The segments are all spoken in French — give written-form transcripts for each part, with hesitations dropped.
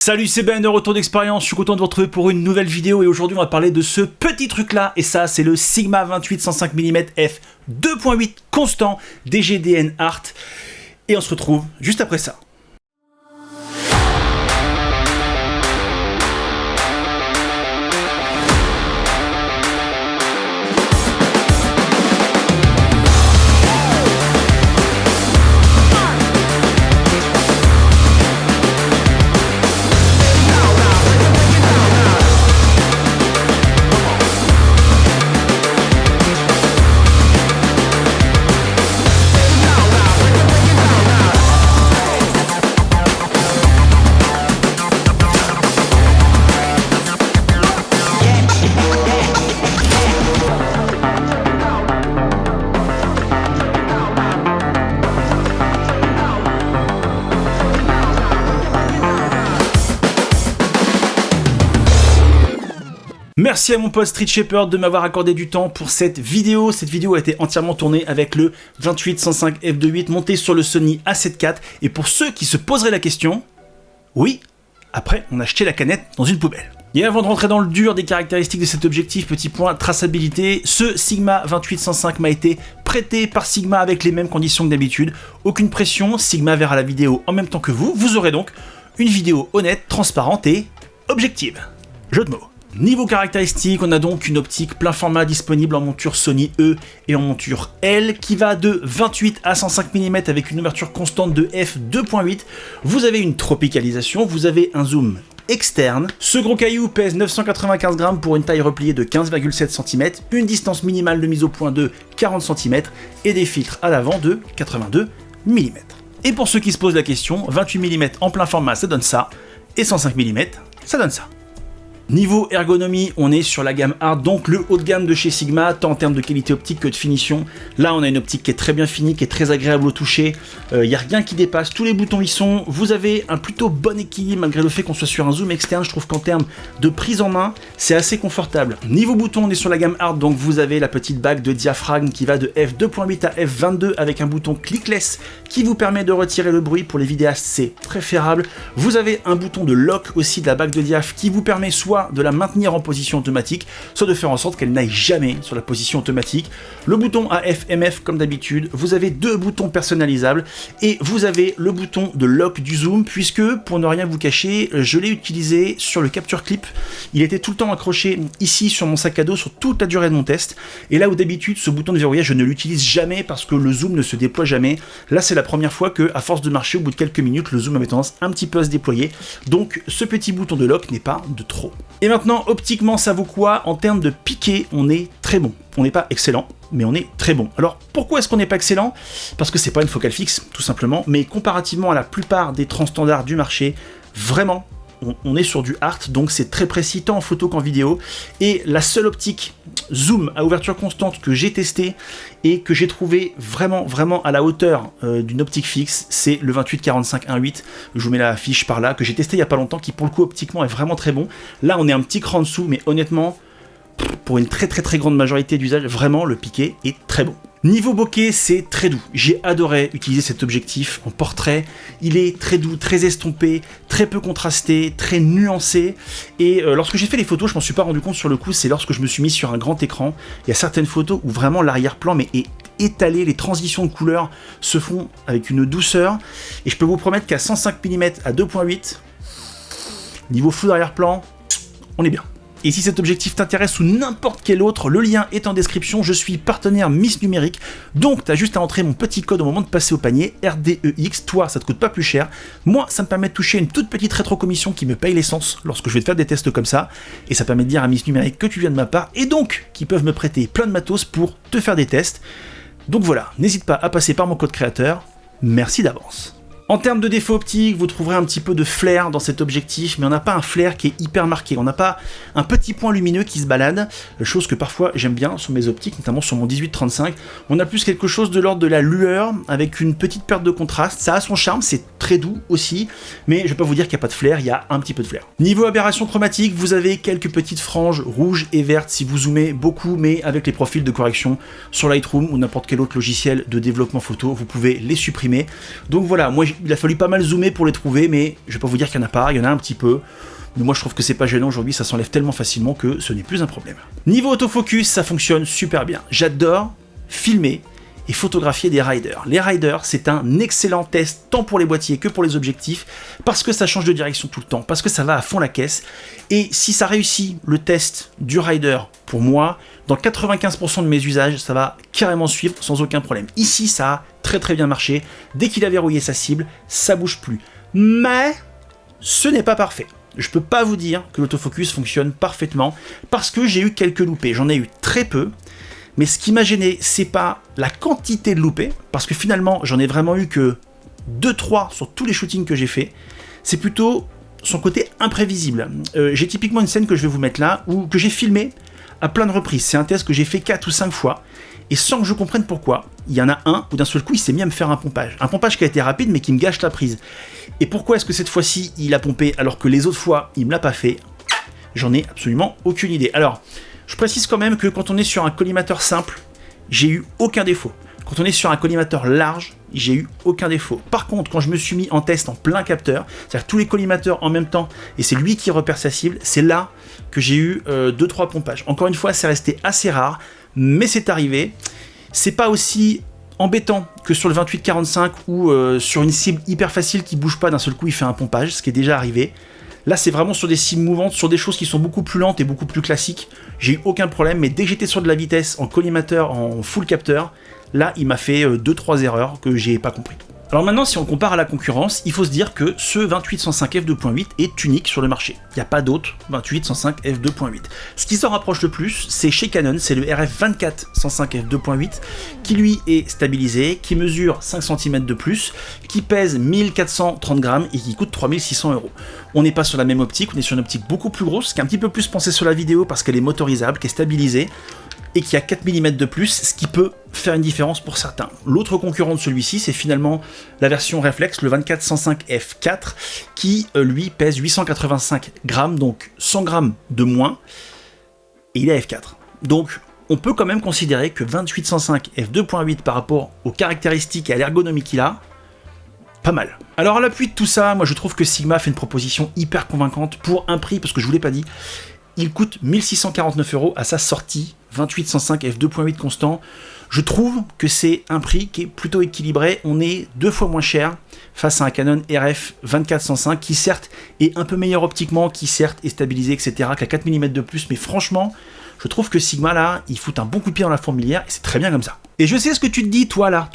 Salut, c'est Ben de Retour d'Expérience, je suis content de vous retrouver pour une nouvelle vidéo et aujourd'hui on va parler de ce petit truc là et ça c'est le Sigma 28 105 mm f 2.8 constant DGDN Art et on se retrouve juste après ça. Merci à mon pote Street Shepherd de m'avoir accordé du temps pour cette vidéo. Cette vidéo a été entièrement tournée avec le 28 105 f2.8 monté sur le Sony A7 IV. Et pour ceux qui se poseraient la question, oui, après on a jeté la canette dans une poubelle. Et avant de rentrer dans le dur des caractéristiques de cet objectif, petit point traçabilité, ce Sigma 28 105 m'a été prêté par Sigma avec les mêmes conditions que d'habitude. Aucune pression, Sigma verra la vidéo en même temps que vous. Vous aurez donc une vidéo honnête, transparente et objective. Jeu de mots. Niveau caractéristiques, on a donc une optique plein format disponible en monture Sony E et en monture L qui va de 28 à 105 mm avec une ouverture constante de f 2.8. Vous avez une tropicalisation, vous avez un zoom externe. Ce gros caillou pèse 995 grammes pour une taille repliée de 15,7 cm, une distance minimale de mise au point de 40 cm et des filtres à l'avant de 82 mm. Et pour ceux qui se posent la question, 28 mm en plein format ça donne ça, et 105 mm ça donne ça. Niveau ergonomie, on est sur la gamme Art, donc le haut de gamme de chez Sigma, tant en termes de qualité optique que de finition. Là, on a une optique qui est très bien finie, qui est très agréable au toucher. Il n'y a rien qui dépasse, tous les boutons y sont. Vous avez un plutôt bon équilibre, malgré le fait qu'on soit sur un zoom externe. Je trouve qu'en termes de prise en main, c'est assez confortable. Niveau bouton, on est sur la gamme Art, donc vous avez la petite bague de diaphragme qui va de f 2.8 à f 22 avec un bouton clickless qui vous permet de retirer le bruit. Pour les vidéastes, c'est préférable. Vous avez un bouton de lock aussi de la bague de diaph qui vous permet soit de la maintenir en position automatique, soit de faire en sorte qu'elle n'aille jamais sur la position automatique. Le bouton AF/MF comme d'habitude, vous avez deux boutons personnalisables et vous avez le bouton de lock du zoom puisque, pour ne rien vous cacher, je l'ai utilisé sur le capture clip. Il était tout le temps accroché ici sur mon sac à dos sur toute la durée de mon test et là où d'habitude ce bouton de verrouillage je ne l'utilise jamais parce que le zoom ne se déploie jamais. Là c'est la première fois que, à force de marcher, au bout de quelques minutes, le zoom avait tendance un petit peu à se déployer. Donc ce petit bouton de lock n'est pas de trop. Et maintenant, optiquement, ça vaut quoi? En termes de piqué, on est très bon. On n'est pas excellent, mais on est très bon. Alors, pourquoi est-ce qu'on n'est pas excellent? Parce que c'est pas une focale fixe, tout simplement, mais comparativement à la plupart des transstandards du marché, vraiment, on est sur du art, donc c'est très précis tant en photo qu'en vidéo. Et la seule optique zoom à ouverture constante que j'ai testé et que j'ai trouvé vraiment à la hauteur d'une optique fixe, c'est le 28-45 1.8. Je vous mets la fiche par là, que j'ai testé il y a pas longtemps, qui pour le coup optiquement est vraiment très bon. Là on est un petit cran en dessous, mais honnêtement, pour une très grande majorité d'usages, vraiment le piqué est très bon. Niveau bokeh, c'est très doux. J'ai adoré utiliser cet objectif en portrait. Il est très doux, très estompé, très peu contrasté, très nuancé. Et lorsque j'ai fait les photos, je m'en suis pas rendu compte sur le coup, c'est lorsque je me suis mis sur un grand écran. Il y a certaines photos où vraiment l'arrière-plan est étalé, les transitions de couleurs se font avec une douceur. Et je peux vous promettre qu'à 105 mm à 2.8, niveau flou d'arrière-plan, on est bien. Et si cet objectif t'intéresse ou n'importe quel autre, le lien est en description, je suis partenaire Miss Numérique, donc t'as juste à entrer mon petit code au moment de passer au panier, RDEX, toi ça te coûte pas plus cher, moi ça me permet de toucher une toute petite rétrocommission qui me paye l'essence lorsque je vais te faire des tests comme ça, et ça permet de dire à Miss Numérique que tu viens de ma part, et donc qu'ils peuvent me prêter plein de matos pour te faire des tests. Donc voilà, n'hésite pas à passer par mon code créateur, merci d'avance. En termes de défauts optiques, vous trouverez un petit peu de flair dans cet objectif, mais on n'a pas un flair qui est hyper marqué. On n'a pas un petit point lumineux qui se balade, chose que parfois j'aime bien sur mes optiques, notamment sur mon 18-35. On a plus quelque chose de l'ordre de la lueur, avec une petite perte de contraste. Ça a son charme, c'est très doux aussi, mais je vais pas vous dire qu'il n'y a pas de flair, il y a un petit peu de flair. Niveau aberration chromatique, vous avez quelques petites franges rouges et vertes si vous zoomez beaucoup, mais avec les profils de correction sur Lightroom ou n'importe quel autre logiciel de développement photo, vous pouvez les supprimer. Donc voilà, moi il a fallu pas mal zoomer pour les trouver, mais je vais pas vous dire qu'il y en a pas, il y en a un petit peu. Mais moi je trouve que c'est pas gênant aujourd'hui, ça s'enlève tellement facilement que ce n'est plus un problème. Niveau autofocus, ça fonctionne super bien. J'adore filmer et photographier des riders. Les riders, c'est un excellent test tant pour les boîtiers que pour les objectifs, parce que ça change de direction tout le temps, parce que ça va à fond la caisse. Et si ça réussit le test du rider, pour moi, dans 95% de mes usages, ça va carrément suivre sans aucun problème. Ici, ça a très bien marché. Dès qu'il a verrouillé sa cible, ça bouge plus. Mais ce n'est pas parfait. Je peux pas vous dire que l'autofocus fonctionne parfaitement, parce que j'ai eu quelques loupés. J'en ai eu très peu. Mais ce qui m'a gêné, c'est pas la quantité de loupés, parce que finalement, j'en ai vraiment eu que 2-3 sur tous les shootings que j'ai fait. C'est plutôt son côté imprévisible. J'ai typiquement une scène que je vais vous mettre là, que j'ai filmé à plein de reprises. C'est un test que j'ai fait 4 ou 5 fois, et sans que je comprenne pourquoi, il y en a un où d'un seul coup, il s'est mis à me faire un pompage. Un pompage qui a été rapide, mais qui me gâche la prise. Et pourquoi est-ce que cette fois-ci, il a pompé, alors que les autres fois, il me l'a pas fait? J'en ai absolument aucune idée. Alors, je précise quand même que quand on est sur un collimateur simple, j'ai eu aucun défaut. Quand on est sur un collimateur large, j'ai eu aucun défaut. Par contre, quand je me suis mis en test en plein capteur, c'est-à-dire tous les collimateurs en même temps, et c'est lui qui repère sa cible, c'est là que j'ai eu 2-3 pompages. Encore une fois, c'est resté assez rare, mais c'est arrivé. C'est pas aussi embêtant que sur le 28-45 ou sur une cible hyper facile qui bouge pas d'un seul coup, il fait un pompage, ce qui est déjà arrivé. Là, c'est vraiment sur des cibles mouvantes, sur des choses qui sont beaucoup plus lentes et beaucoup plus classiques. J'ai eu aucun problème, mais dès que j'étais sur de la vitesse, en collimateur, en full capteur, là, il m'a fait 2-3 erreurs que j'ai pas compris. Alors maintenant, si on compare à la concurrence, il faut se dire que ce 28-105 f2.8 est unique sur le marché. Il n'y a pas d'autre 28-105 f2.8. Ce qui s'en rapproche le plus, c'est chez Canon, c'est le RF24-105 f2.8, qui lui est stabilisé, qui mesure 5 cm de plus, qui pèse 1430 grammes et qui coûte 3600 €. On n'est pas sur la même optique, on est sur une optique beaucoup plus grosse, qui est un petit peu plus pensée sur la vidéo parce qu'elle est motorisable, qui est stabilisée, et qui a 4 mm de plus, ce qui peut faire une différence pour certains. L'autre concurrent de celui-ci, c'est finalement la version Reflex, le 24-105 f4, qui lui pèse 885 grammes, donc 100 grammes de moins, et il est à f4. Donc on peut quand même considérer que 28-105 f2.8 par rapport aux caractéristiques et à l'ergonomie qu'il a, pas mal. Alors à l'appui de tout ça, moi je trouve que Sigma fait une proposition hyper convaincante pour un prix, parce que je vous l'ai pas dit, il coûte 1649 € à sa sortie, 28-105 f2.8 constant. Je trouve que c'est un prix qui est plutôt équilibré. On est 2 fois moins cher face à un Canon RF 24-105 qui certes est un peu meilleur optiquement, qui certes est stabilisé, etc., qui a 4 mm de plus, mais franchement, je trouve que Sigma là, il fout un bon coup de pied dans la fourmilière et c'est très bien comme ça. Et je sais ce que tu te dis, toi là,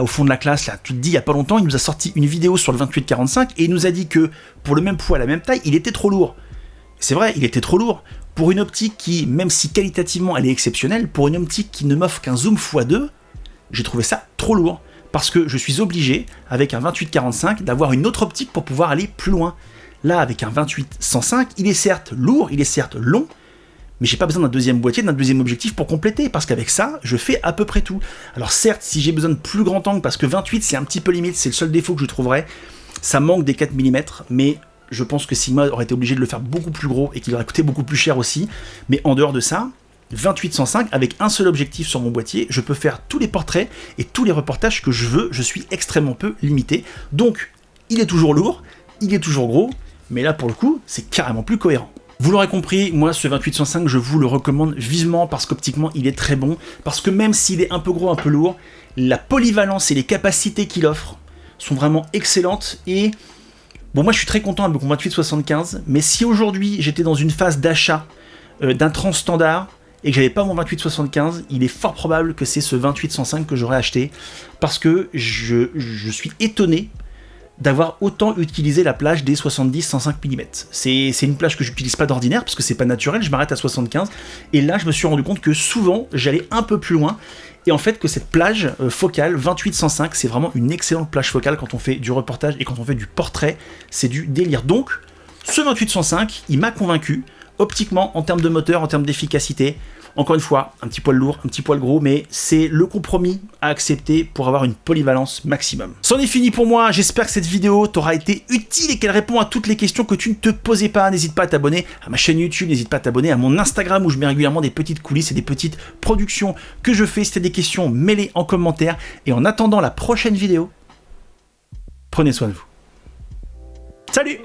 au fond de la classe, là, tu te dis il y a pas longtemps, il nous a sorti une vidéo sur le 28-45 et il nous a dit que pour le même poids, la même taille, il était trop lourd. C'est vrai, il était trop lourd. Pour une optique qui, même si qualitativement elle est exceptionnelle, pour une optique qui ne m'offre qu'un zoom x2, j'ai trouvé ça trop lourd. Parce que je suis obligé, avec un 28-45, d'avoir une autre optique pour pouvoir aller plus loin. Là, avec un 28-105, il est certes lourd, il est certes long, mais j'ai pas besoin d'un deuxième boîtier, d'un deuxième objectif pour compléter, parce qu'avec ça, je fais à peu près tout. Alors certes, si j'ai besoin de plus grand angle, parce que 28 c'est un petit peu limite, c'est le seul défaut que je trouverais, ça manque des 4 mm, mais je pense que Sigma aurait été obligé de le faire beaucoup plus gros et qu'il aurait coûté beaucoup plus cher aussi. Mais en dehors de ça, 28-105, avec un seul objectif sur mon boîtier, je peux faire tous les portraits et tous les reportages que je veux. Je suis extrêmement peu limité. Donc, il est toujours lourd, il est toujours gros, mais là, pour le coup, c'est carrément plus cohérent. Vous l'aurez compris, moi, ce 28-105, je vous le recommande vivement parce qu'optiquement, il est très bon. Parce que même s'il est un peu gros, un peu lourd, la polyvalence et les capacités qu'il offre sont vraiment excellentes et... Bon, moi je suis très content avec mon 28-75, mais si aujourd'hui j'étais dans une phase d'achat d'un trans standard et que j'avais pas mon 28-75, il est fort probable que c'est ce 28-105 que j'aurais acheté, parce que je suis étonné d'avoir autant utilisé la plage des 70-105 mm. C'est une plage que j'utilise pas d'ordinaire, parce que c'est pas naturel, je m'arrête à 75, et là je me suis rendu compte que souvent j'allais un peu plus loin, et en fait que cette plage focale 28-105, c'est vraiment une excellente plage focale quand on fait du reportage et quand on fait du portrait, c'est du délire. Donc, ce 28-105, il m'a convaincu, optiquement, en termes de moteur, en termes d'efficacité. Encore une fois, un petit poil lourd, un petit poil gros, mais c'est le compromis à accepter pour avoir une polyvalence maximum. C'en est fini pour moi, j'espère que cette vidéo t'aura été utile et qu'elle répond à toutes les questions que tu ne te posais pas. N'hésite pas à t'abonner à ma chaîne YouTube, n'hésite pas à t'abonner à mon Instagram où je mets régulièrement des petites coulisses et des petites productions que je fais. Si t'as des questions, mets-les en commentaire. Et en attendant la prochaine vidéo, Prenez soin de vous. Salut!